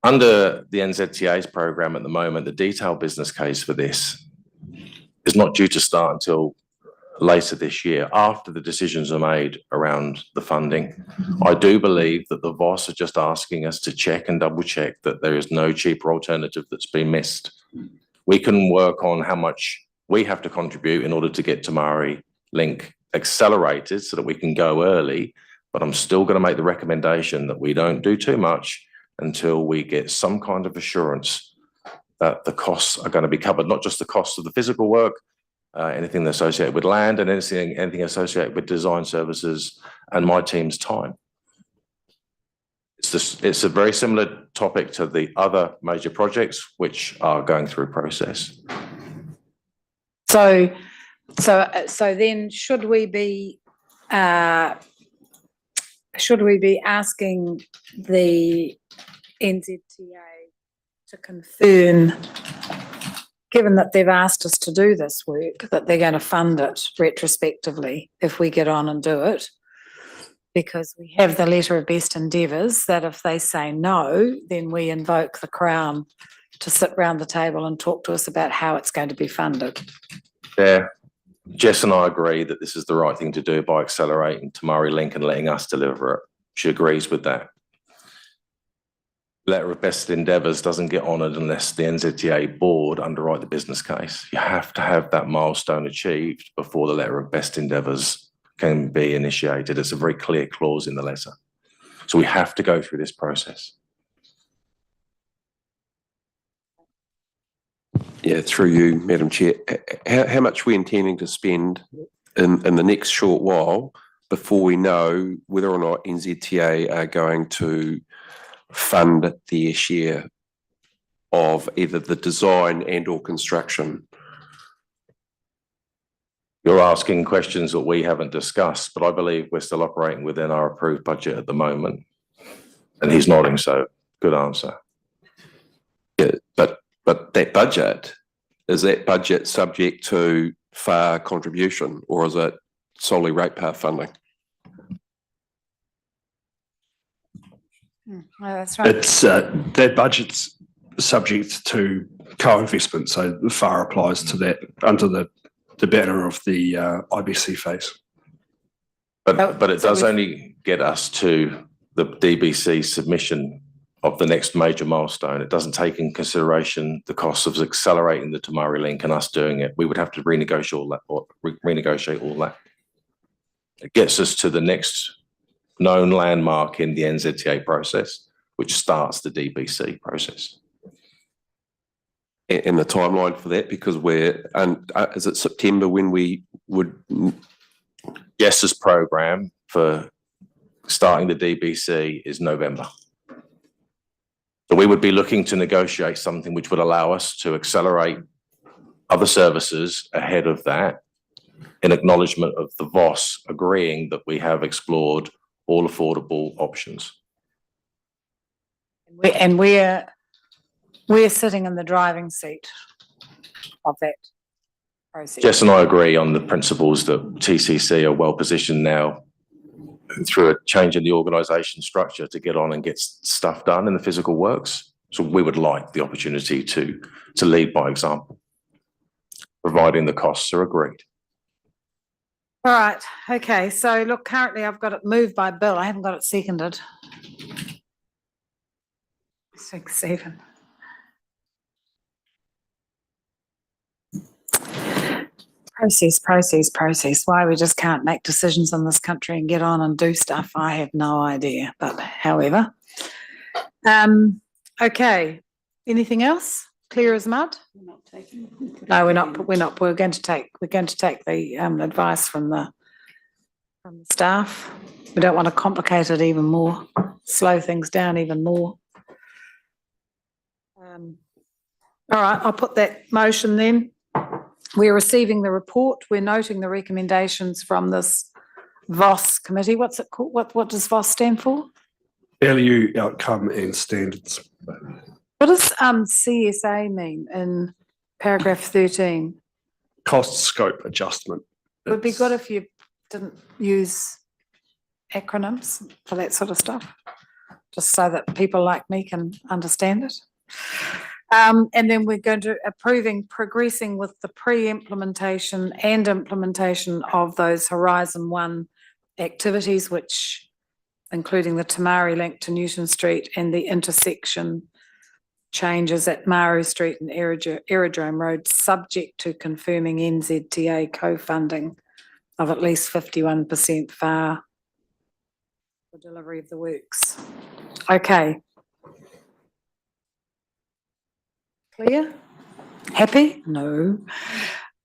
Under the NZTA's program at the moment, the detailed business case for this is not due to start until later this year, after the decisions are made around the funding. I do believe that the VOS are just asking us to check and double check that there is no cheaper alternative that's been missed. We can work on how much we have to contribute in order to get Tamari Link accelerated so that we can go early, but I'm still going to make the recommendation that we don't do too much until we get some kind of assurance that the costs are going to be covered, not just the costs of the physical work, anything associated with land and anything associated with design services and my team's time. It's a very similar topic to the other major projects which are going through process. So then should we be asking the NZTA to confirm, given that they've asked us to do this work, that they're going to fund it retrospectively if we get on and do it? Because we have the letter of best endeavours that if they say no, then we invoke the Crown to sit round the table and talk to us about how it's going to be funded. Yeah, Jess and I agree that this is the right thing to do by accelerating Tamari Link and letting us deliver it. She agrees with that. Letter of best endeavours doesn't get honoured unless the NZTA board underwrite the business case. You have to have that milestone achieved before the letter of best endeavours can be initiated. It's a very clear clause in the letter. So we have to go through this process. Yeah, through you, Madam Chair. How much are we intending to spend in the next short while before we know whether or not NZTA are going to fund their share of either the design and or construction? You're asking questions that we haven't discussed, but I believe we're still operating within our approved budget at the moment. And he's nodding, so good answer. Yeah, but that budget, is that budget subject to FAR contribution or is it solely ratepayer funding? That's right. It's that budget's subject to co-investment, so the FAR applies to that under the banner of the IBC phase. But it does only get us to the DBC submission of the next major milestone. It doesn't take in consideration the costs of accelerating the Tamari Link and us doing it. We would have to renegotiate all that. It gets us to the next known landmark in the NZTA process, which starts the DBC process. And the timeline for that, because is it September when we would? Jess's program for starting the DBC is November. So we would be looking to negotiate something which would allow us to accelerate other services ahead of that, in acknowledgement of the VOS agreeing that we have explored all affordable options. And we're sitting in the driving seat of that process. Jess and I agree on the principles that TCC are well positioned now through a change in the organisation structure to get on and get stuff done in the physical works. So we would like the opportunity to lead by example, providing the costs are agreed. All right, okay, so look, currently I've got it moved by Bill, I haven't got it seconded. 6, 7. Process. Why we just can't make decisions in this country and get on and do stuff, I have no idea, but however. Okay, anything else? Clear as mud? No, we're not. We're going to take the advice from the staff. We don't want to complicate it even more, slow things down even more. All right, I'll put that motion then. We're receiving the report. We're noting the recommendations from this VOS committee. What's it called? What does VOS stand for? Value, outcome and standards. What does CSA mean in paragraph 13? Cost scope adjustment. It would be good if you didn't use acronyms for that sort of stuff. just so that people like me can understand it. And then we're going to progressing with the pre-implementation and implementation of those Horizon 1 activities, which including the Tamari link to Newton Street and the intersection changes at Maru Street and Aerodrome Road, subject to confirming NZTA co-funding of at least 51% for the delivery of the works. Okay. Clear? Happy? No.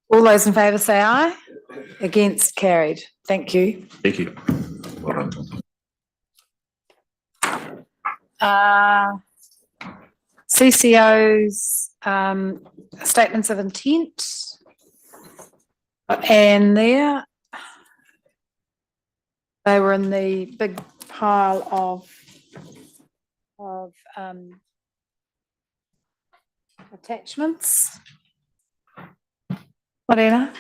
All those in favour say aye. Against? Carried. Thank you. Thank you. CCO's statements of intent. And there, they were in the big pile of attachments. Lorena?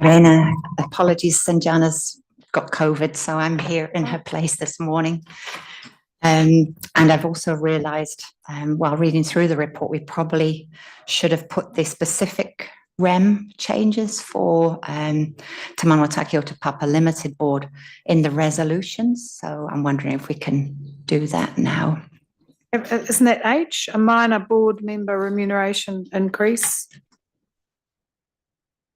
Lorena, apologies, Sanjana's got COVID, so I'm here in her place this morning. And I've also realised while reading through the report, we probably should have put the specific REM changes for Te Manawataki o Te Papa Limited Board in the resolutions. So I'm wondering if we can do that now. Isn't that H, a minor board member remuneration increase?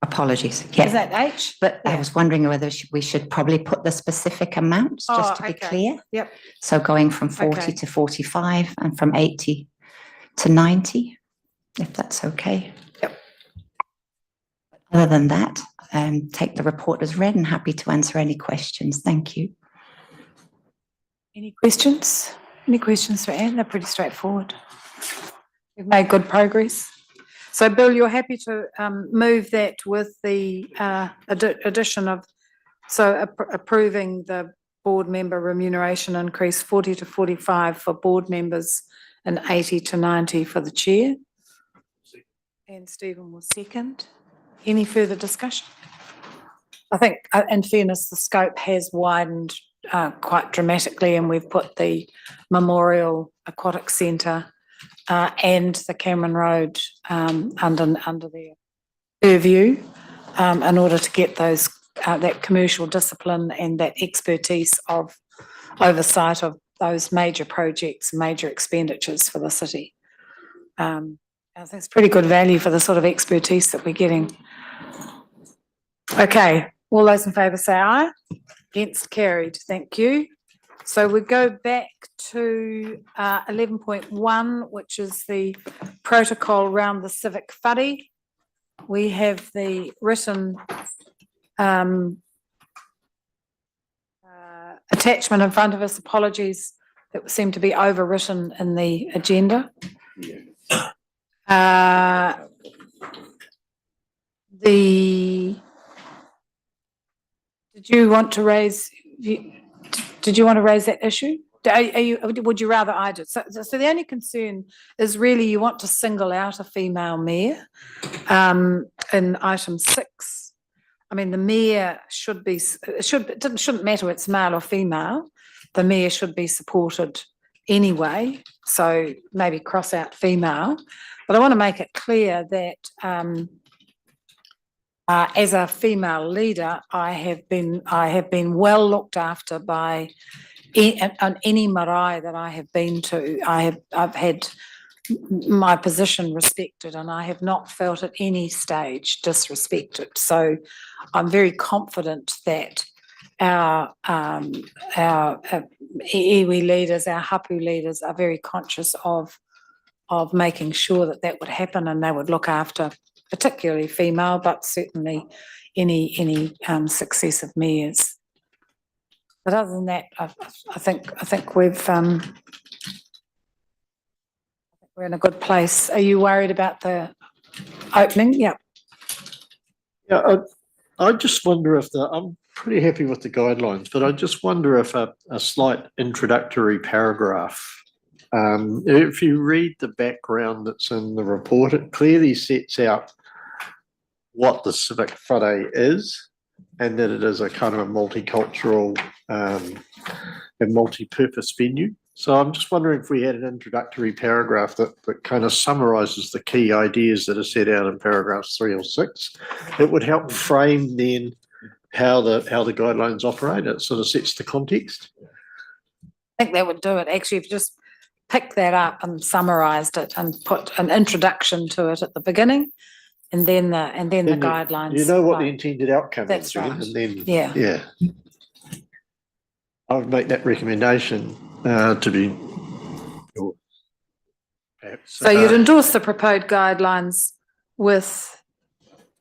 Apologies. Yeah. Is that H? But I was wondering whether we should probably put the specific amounts just to be clear. Yep. So going from 40 to 45 and from 80 to 90, if that's okay. Yep. Other than that, take the report as read and happy to answer any questions. Thank you. Any questions? Any questions for Anne? They're pretty straightforward. We've made good progress. So, Bill, you're happy to move that with the addition of, approving the board member remuneration increase 40 to 45 for board members and 80 to 90 for the chair? And Stephen will second. Any further discussion? I think, in fairness, the scope has widened quite dramatically, and we've put the Memorial Aquatic Centre and the Cameron Road under their purview in order to get those that commercial discipline and that expertise of oversight of those major projects, major expenditures for the city. I think it's pretty good value for the sort of expertise that we're getting. Okay, all those in favour say aye. Against? Carried. Thank you. So we go back to 11.1, which is the protocol around the civic whare. We have the written attachment in front of us. Apologies, that seemed to be overwritten in the agenda. Did you want to raise that issue? Would you rather I did? So the only concern is really you want to single out a female mayor in item 6. I mean, the mayor should be, it shouldn't matter whether it's male or female. The mayor should be supported anyway. So maybe cross out female. But I want to make it clear that as a female leader, I have been well looked after by on any marae that I have been to. I've had my position respected, and I have not felt at any stage disrespected. So I'm very confident that our iwi leaders, our hapu leaders, are very conscious of making sure that would happen, and they would look after particularly female, but certainly any successive mayors. But other than that, I think we're in a good place. Are you worried about the opening? Yeah. Yeah, I just wonder if I'm pretty happy with the guidelines, but I just wonder if a slight introductory paragraph, if you read the background that's in the report, it clearly sets out what the civic whare is, and that it is a kind of a multicultural a multi-purpose venue. So I'm just wondering if we had an introductory paragraph that kind of summarises the key ideas that are set out in paragraphs 3 or 6. It would help frame then how the guidelines operate. It sort of sets the context. I think that would do it. Actually, if you just picked that up and summarised it and put an introduction to it at the beginning, and then the guidelines. You know what the like- intended outcome That's is, then, right. and then Yeah. I would make that recommendation to be. Perhaps, So you'd endorse the proposed guidelines with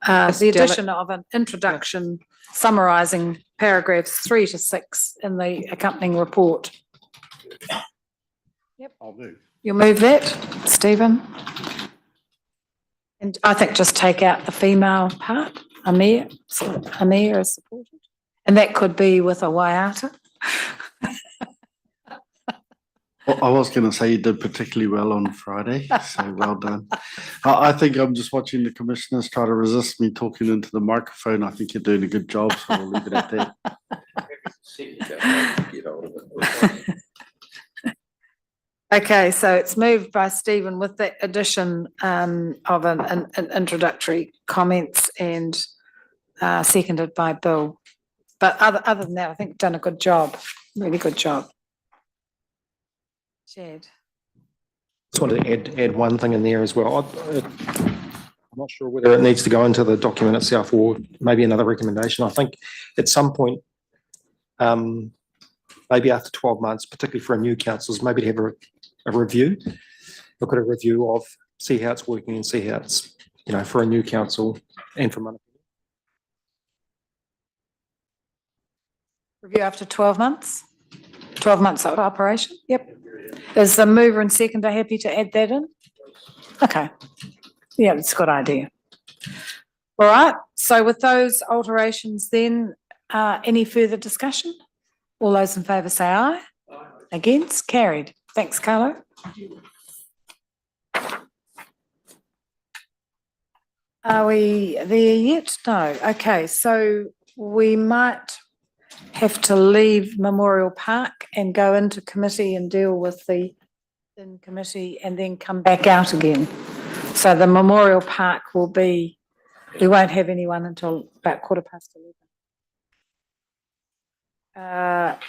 the addition of an introduction summarising paragraphs 3 to 6 in the accompanying report. I'll move. You'll move that, Stephen? And I think just take out the female part, Amir, so Amir is supported. And that could be with a waiata. Well, I was going to say you did particularly well on Friday, so well done. I think I'm just watching the commissioners try to resist me talking into the microphone. I think you're doing a good job, so I'll leave it at that. Okay, so it's moved by Stephen with the addition of an introductory comments and seconded by Bill. But other than that, I think you've done a good job, really good job. Chad. Just wanted to add one thing in there as well. I'm not sure whether it needs to go into the document itself or maybe another recommendation. I think at some point, maybe after 12 months, particularly for our new councils, maybe to have a review, look at a review of, see how it's working and see how it's, for a new council and for money. Review after 12 months? 12 months of operation? Yep. Is the mover and seconder happy to add that in? Okay. Yeah, that's a good idea. All right, so with those alterations then, any further discussion? All those in favour say aye. Against? Carried. Thanks, Carlo. Are we there yet? No. Okay, so we might have to leave Memorial Park and go into committee and deal with the in committee and then come back out again. So the Memorial Park will be, we won't have anyone until about 11:15.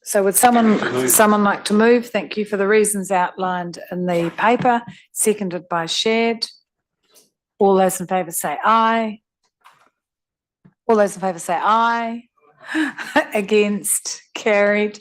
So would someone like to move? Thank you for the reasons outlined in the paper, seconded by Shad. All those in favour say aye. All those in favour say aye. Against? Carried.